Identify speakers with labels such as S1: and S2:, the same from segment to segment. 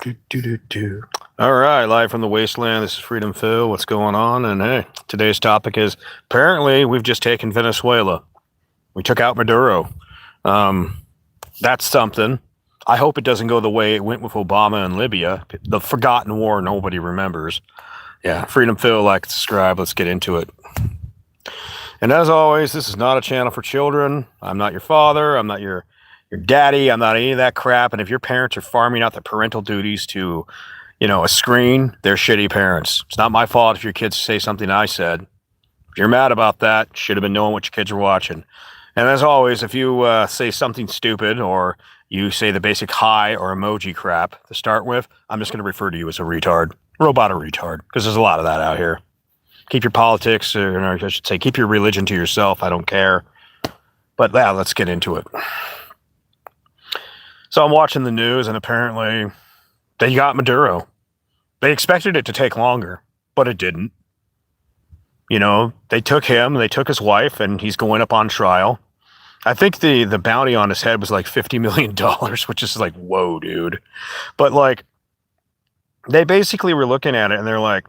S1: Do. All right, live from the wasteland. This is Freedom Phil. What's going on? And hey, today's topic is apparently we've just taken Venezuela. We took out Maduro. Um, that's something. I hope it doesn't go the way it went with Obama and Libya, the forgotten war nobody remembers. Yeah, Freedom Phil, like, subscribe. Let's get into it. And as always, this is not a channel for children. I'm not your father. I'm not your daddy. I'm not any of that crap. And if your parents are farming out their parental duties to, a screen, they're shitty parents. It's not my fault if your kids say something I said. If you're mad about that, should have been knowing what your kids are watching. And as always, if you say something stupid or you say the basic hi or emoji crap to start with, I'm just going to refer to you as a retard. Robot or retard, because there's a lot of that out here. Keep your politics, or I should say, keep your religion to yourself. I don't care. But yeah, let's get into it. So I'm watching the news, and apparently they got Maduro. They expected it to take longer, but it didn't. They took him, they took his wife, and he's going up on trial. I think the bounty on his head was like $50 million, which is like, whoa, dude. But they basically were looking at it, and they're like,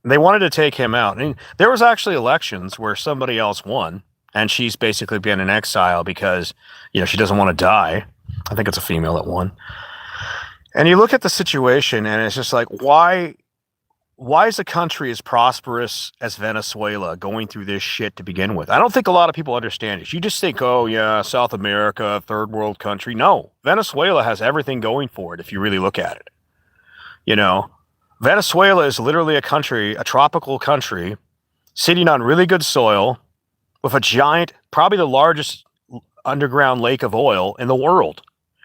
S1: they wanted to take him out. And there was actually elections where somebody else won, and she's basically been in exile because, she doesn't want to die. I think it's a female that won. And you look at the situation, and it's just like, why is a country as prosperous as Venezuela going through this shit to begin with? I don't think a lot of people understand it. You just think, oh, yeah, South America, third world country. No, Venezuela has everything going for it if you really look at it. Venezuela is literally a country, a tropical country, sitting on really good soil with a giant, probably the largest underground lake of oil in the world.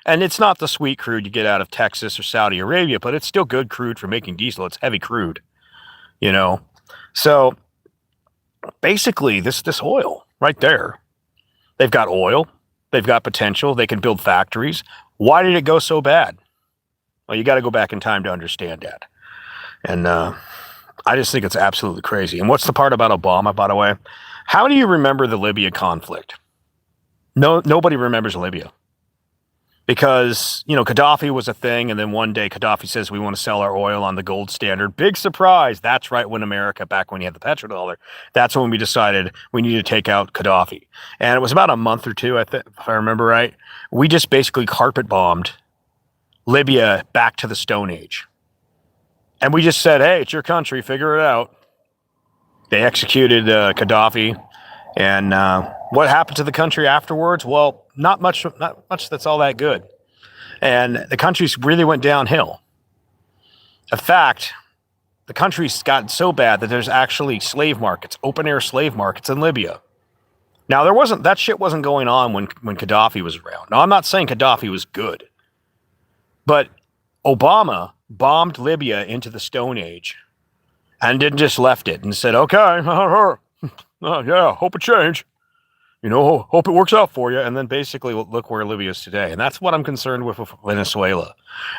S1: And it's not the sweet crude you get out of Texas or Saudi Arabia, but it's still good crude for making diesel. It's heavy crude, So basically, this oil right there, they've got oil, they've got potential, they can build factories. Why did it go so bad? Well, you got to go back in time to understand that. And I just think it's absolutely crazy. And what's the part about Obama, by the way? How do you remember the Libya conflict? Nobody remembers Libya. Because, Gaddafi was a thing, and then one day Gaddafi says we want to sell our oil on the gold standard. Big surprise. That's right when America, back when you had the petrodollar, that's when we decided we needed to take out Gaddafi. And it was about a month or two, if I remember right. We just basically carpet bombed Libya back to the Stone Age. And we just said, hey, it's your country, figure it out. They executed Gaddafi. And what happened to the country afterwards? Well, not much that's all that good. And the country's really went downhill. In fact, the country's gotten so bad that there's actually slave markets, open-air slave markets in Libya. Now, that shit wasn't going on when Gaddafi was around. Now, I'm not saying Gaddafi was good. But Obama bombed Libya into the Stone Age and didn't just left it and said, okay, yeah, hope it change. Hope it works out for you. And then basically look where Libya is today. And that's what I'm concerned with Venezuela.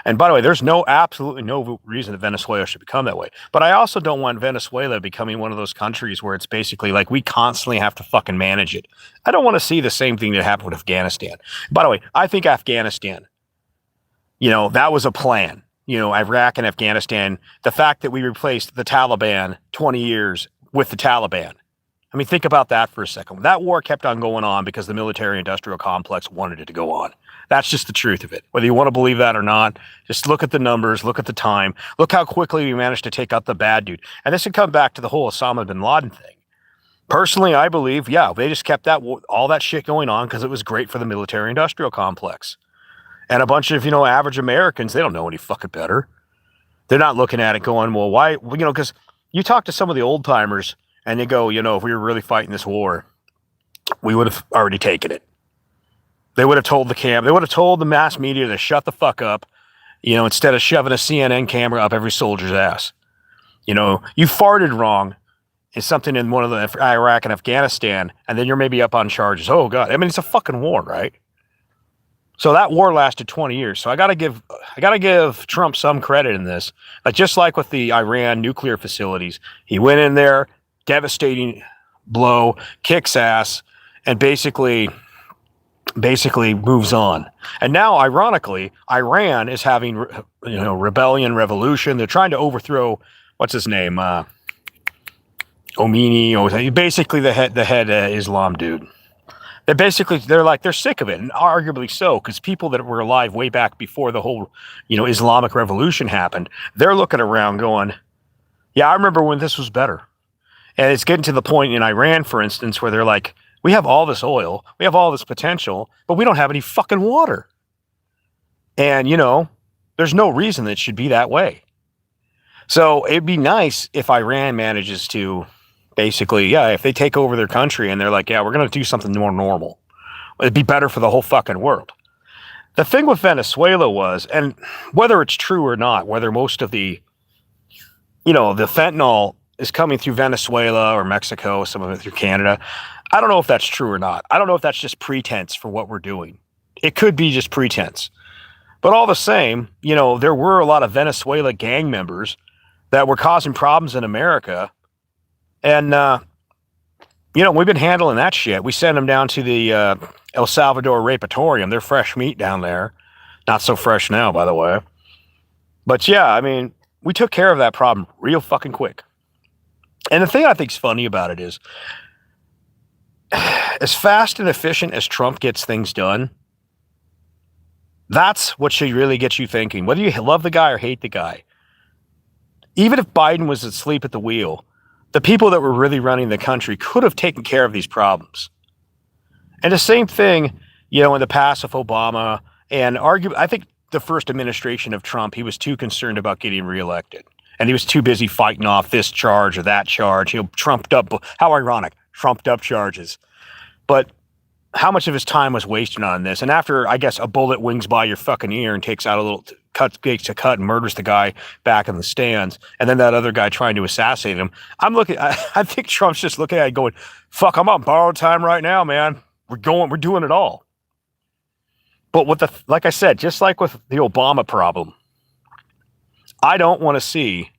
S1: And by the way, there's absolutely no reason that Venezuela should become that way. But I also don't want Venezuela becoming one of those countries where it's basically like we constantly have to fucking manage it. I don't want to see the same thing that happened with Afghanistan. By the way, I think Afghanistan, that was a plan. Iraq and Afghanistan, the fact that we replaced the Taliban 20 years with the Taliban. I mean, think about that for a second. That war kept on going on because the military-industrial complex wanted it to go on. That's just the truth of it. Whether you want to believe that or not, just look at the numbers, look at the time, look how quickly we managed to take out the bad dude. And this would come back to the whole Osama bin Laden thing. Personally, I believe, yeah, they just kept all that shit going on because it was great for the military-industrial complex. And a bunch of, average Americans, they don't know any fucking better. They're not looking at it going, well, why, because you talk to some of the old timers and they go, if we were really fighting this war, we would have already taken it. They would have told they would have told the mass media to shut the fuck up, instead of shoving a CNN camera up every soldier's ass. You farted wrong in something in one of the Iraq and Afghanistan, and then you're maybe up on charges. Oh, God. I mean, it's a fucking war, right? So that war lasted 20 years. So I gotta give Trump some credit in this. Just like with the Iran nuclear facilities, he went in there, devastating blow, kicks ass, and basically basically moves on. And now, ironically, Iran is having, rebellion, revolution. They're trying to overthrow, what's his name? Khomeini, or basically the head Islam dude. They're sick of it, and arguably so, because people that were alive way back before the whole, Islamic revolution happened, they're looking around going, yeah, I remember when this was better. And it's getting to the point in Iran, for instance, where they're like, we have all this oil, we have all this potential, but we don't have any fucking water. And, there's no reason that it should be that way. So it'd be nice if Iran manages to basically, if they take over their country and they're like, yeah, we're going to do something more normal. It'd be better for the whole fucking world. The thing with Venezuela was, and whether it's true or not, whether most of the fentanyl is coming through Venezuela or Mexico, some of it through Canada, I don't know if that's true or not. I don't know if that's just pretense for what we're doing. It could be just pretense. But all the same, there were a lot of Venezuela gang members that were causing problems in America. And, we've been handling that shit. We send them down to the El Salvador Rapatorium. They're fresh meat down there. Not so fresh now, by the way. But yeah, I mean, we took care of that problem real fucking quick. And the thing I think's funny about it is, as fast and efficient as Trump gets things done, that's what should really get you thinking. Whether you love the guy or hate the guy, even if Biden was asleep at the wheel, the people that were really running the country could have taken care of these problems. And the same thing, in the past with Obama, and I think the first administration of Trump, he was too concerned about getting reelected. And he was too busy fighting off this charge or that charge, trumped up, how ironic, trumped up charges. But how much of his time was wasted on this? And after, I guess, a bullet wings by your fucking ear and takes out a little takes a cut and murders the guy back in the stands, and then that other guy trying to assassinate him, I think Trump's just looking at it going, fuck, I'm on borrowed time right now, man. We're doing it all. But like I said, just like with the Obama problem, I don't want to see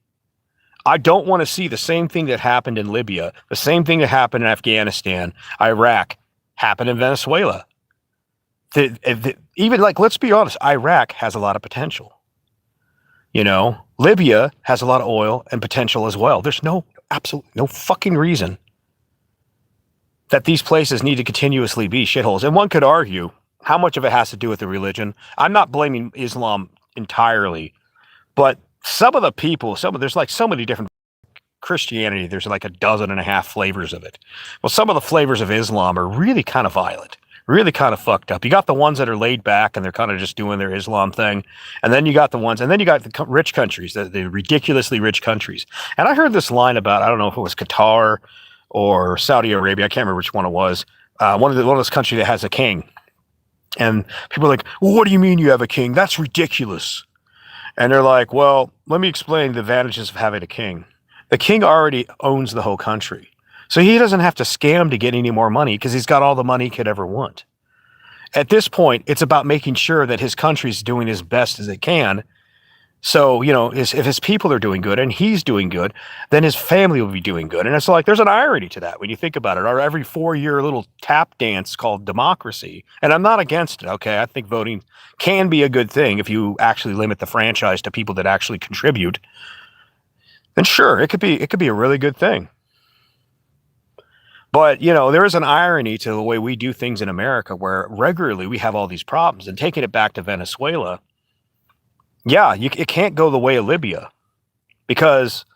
S1: the same thing that happened in Libya, the same thing that happened in Afghanistan, Iraq, happen in Venezuela. Even, let's be honest, Iraq has a lot of potential. Libya has a lot of oil and potential as well. There's absolutely no fucking reason that these places need to continuously be shitholes. And one could argue how much of it has to do with the religion. I'm not blaming Islam entirely, but some of the people, there's so many different Christianity. There's like 12 flavors of it. Well, some of the flavors of Islam are really kind of violent, really kind of fucked up. You got the ones that are laid back and they're kind of just doing their Islam thing. And then you got the rich countries, the ridiculously rich countries. And I heard this line about, I don't know if it was Qatar or Saudi Arabia. I can't remember which one it was. One of those countries that has a king. And people are like, well, what do you mean you have a king? That's ridiculous. And they're like, well, let me explain the advantages of having a king. The king already owns the whole country. So he doesn't have to scam to get any more money because he's got all the money he could ever want. At this point, it's about making sure that his country's doing as best as it can. So, if his people are doing good and he's doing good, then his family will be doing good. And it's like, there's an irony to that when you think about it. Our every 4-year little tap dance called democracy. And I'm not against it. Okay. I think voting can be a good thing if you actually limit the franchise to people that actually contribute. Then sure, it could be a really good thing. But, there is an irony to the way we do things in America where regularly we have all these problems. And taking it back to Venezuela, yeah, it can't go the way of Libya because,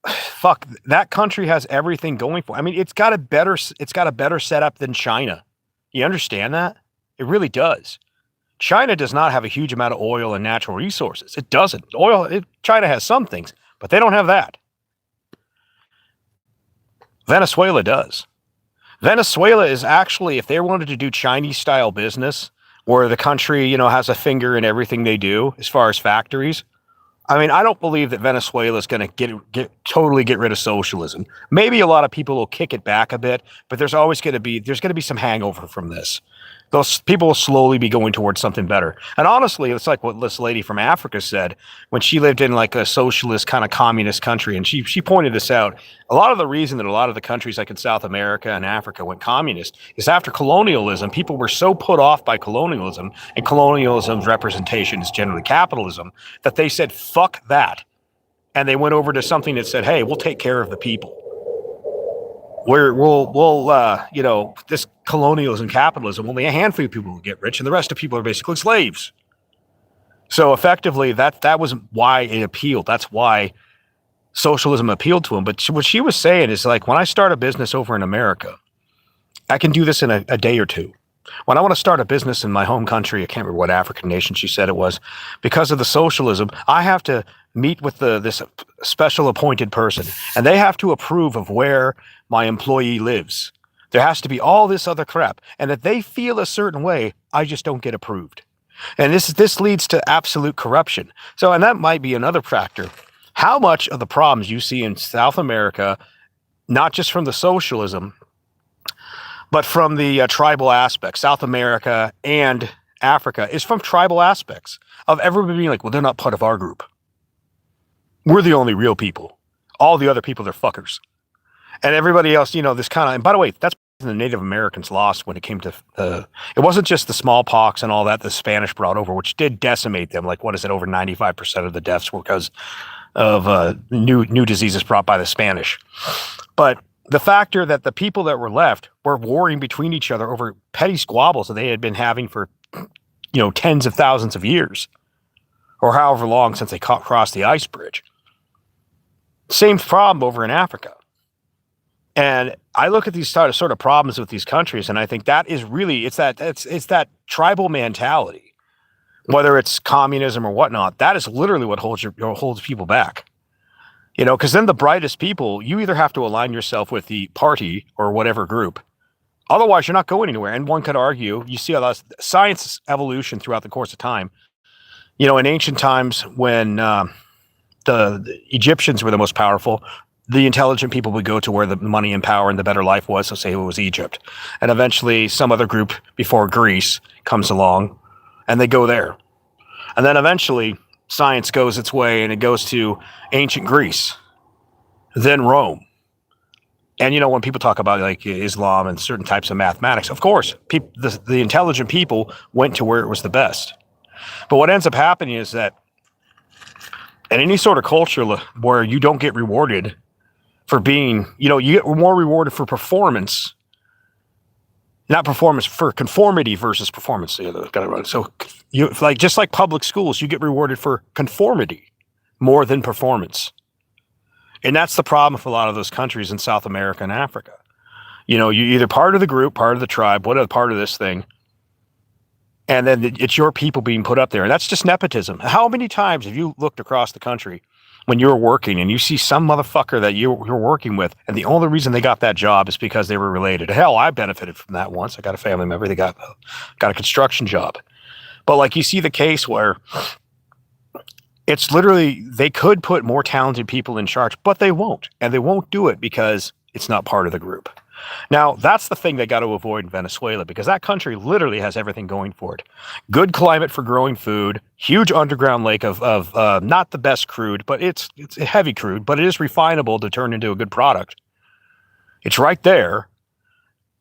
S1: fuck, that country has everything going for it. I mean, it's got a better setup than China. You understand that? It really does. China does not have a huge amount of oil and natural resources. It doesn't. China has some things, but they don't have that. Venezuela does. Venezuela is actually, if they wanted to do Chinese-style business, where the country, has a finger in everything they do as far as factories. I mean, I don't believe that Venezuela is going to totally get rid of socialism. Maybe a lot of people will kick it back a bit, but there's going to be some hangover from this. Those people will slowly be going towards something better. And honestly, it's like what this lady from Africa said when she lived in like a socialist kind of communist country. And she pointed this out. A lot of the reason that a lot of the countries like in South America and Africa went communist is after colonialism, people were so put off by colonialism, and colonialism's representation is generally capitalism, that they said, fuck that. And they went over to something that said, hey, we'll take care of the people. This colonialism, capitalism, only a handful of people will get rich, and the rest of people are basically slaves. So effectively, that was why it appealed. That's why socialism appealed to him. But what she was saying is like, when I start a business over in America, I can do this in a day or two. When I want to start a business in my home country, I can't remember what African nation she said it was, because of the socialism, I have to meet with this special appointed person, and they have to approve of where my employee lives. There has to be all this other crap. And if they feel a certain way, I just don't get approved. And this leads to absolute corruption. So, and that might be another factor. How much of the problems you see in South America, not just from the socialism, but from the tribal aspects, South America and Africa, is from tribal aspects of everybody being like, well, they're not part of our group. We're the only real people. All the other people, they're fuckers. And everybody else, this kind of, and by the way, that's the Native Americans lost when it came to, it wasn't just the smallpox and all that the Spanish brought over, which did decimate them. Like, what is it? Over 95% of the deaths were because of new diseases brought by the Spanish. But the factor that the people that were left were warring between each other over petty squabbles that they had been having for, tens of thousands of years, or however long since they crossed the ice bridge. Same problem over in Africa. And I look at these sort of problems with these countries, and I think that is really, it's that tribal mentality, whether it's communism or whatnot. That is literally what holds people back. Because then the brightest people, you either have to align yourself with the party or whatever group. Otherwise, you're not going anywhere. And one could argue, you see a lot of science evolution throughout the course of time. In ancient times when the Egyptians were the most powerful, the intelligent people would go to where the money and power and the better life was. So say it was Egypt. And eventually some other group before Greece comes along and they go there. And then eventually science goes its way and it goes to ancient Greece, then Rome. And when people talk about like Islam and certain types of mathematics, of course, the intelligent people went to where it was the best. But what ends up happening is that in any sort of culture where you don't get rewarded for being, you get more rewarded for performance, not performance, for conformity versus performance. So just like public schools, you get rewarded for conformity more than performance. And that's the problem with a lot of those countries in South America and Africa. You're either part of the group, part of the tribe, whatever, part of this thing. And then it's your people being put up there. And that's just nepotism. How many times have you looked across the country when you're working and you see some motherfucker that you're working with, and the only reason they got that job is because they were related? Hell, I benefited from that once. I got a family member that got a construction job. But like you see the case where it's literally, they could put more talented people in charge, but they won't. And they won't do it because it's not part of the group. Now, that's the thing they got to avoid in Venezuela, because that country literally has everything going for it. Good climate for growing food, huge underground lake of not the best crude, but it's heavy crude, but it is refinable to turn into a good product. It's right there.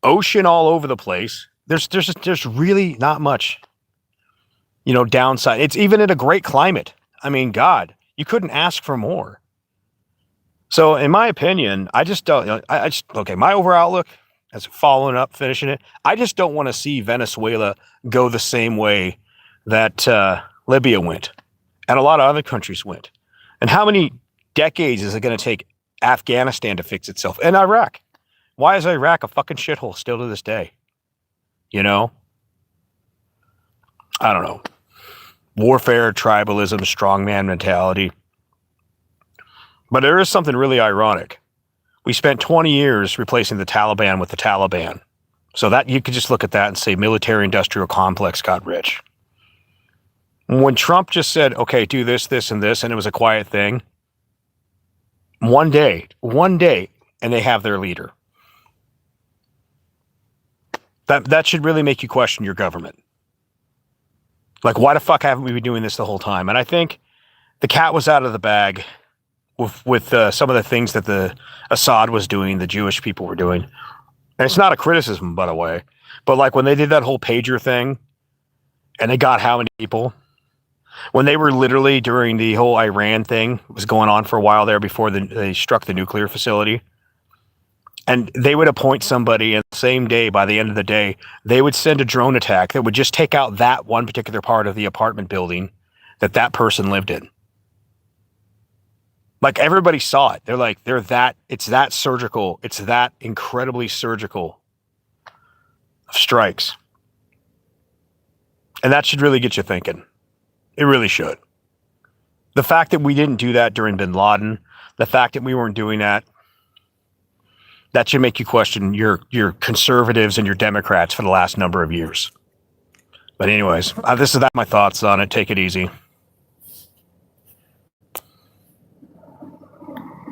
S1: Ocean all over the place. There's really not much, downside. It's even in a great climate. I mean, God, you couldn't ask for more. So in my opinion, I just don't, okay, my overall outlook, as following up, finishing it, I just don't want to see Venezuela go the same way that Libya went and a lot of other countries went. And how many decades is it going to take Afghanistan to fix itself? And Iraq. Why is Iraq a fucking shithole still to this day? I don't know. Warfare, tribalism, strongman mentality. But there is something really ironic. We spent 20 years replacing the Taliban with the Taliban. So that you could just look at that and say military-industrial complex got rich. When Trump just said, okay, do this, this, and this, and it was a quiet thing, one day, and they have their leader. That should really make you question your government. Like, why the fuck haven't we been doing this the whole time? And I think the cat was out of the bag with some of the things that the Assad was doing, the Jewish people were doing. And it's not a criticism, by the way, but like when they did that whole pager thing, and they got how many people? When they were literally during the whole Iran thing was going on for a while there before they struck the nuclear facility, and they would appoint somebody, and the same day, by the end of the day, they would send a drone attack that would just take out that one particular part of the apartment building that that person lived in. Like everybody saw it. They're like, it's that surgical. It's that incredibly surgical of strikes. And that should really get you thinking. It really should. The fact that we didn't do that during bin Laden, the fact that we weren't doing that, that should make you question your conservatives and your Democrats for the last number of years. But anyways, this is my thoughts on it. Take it easy.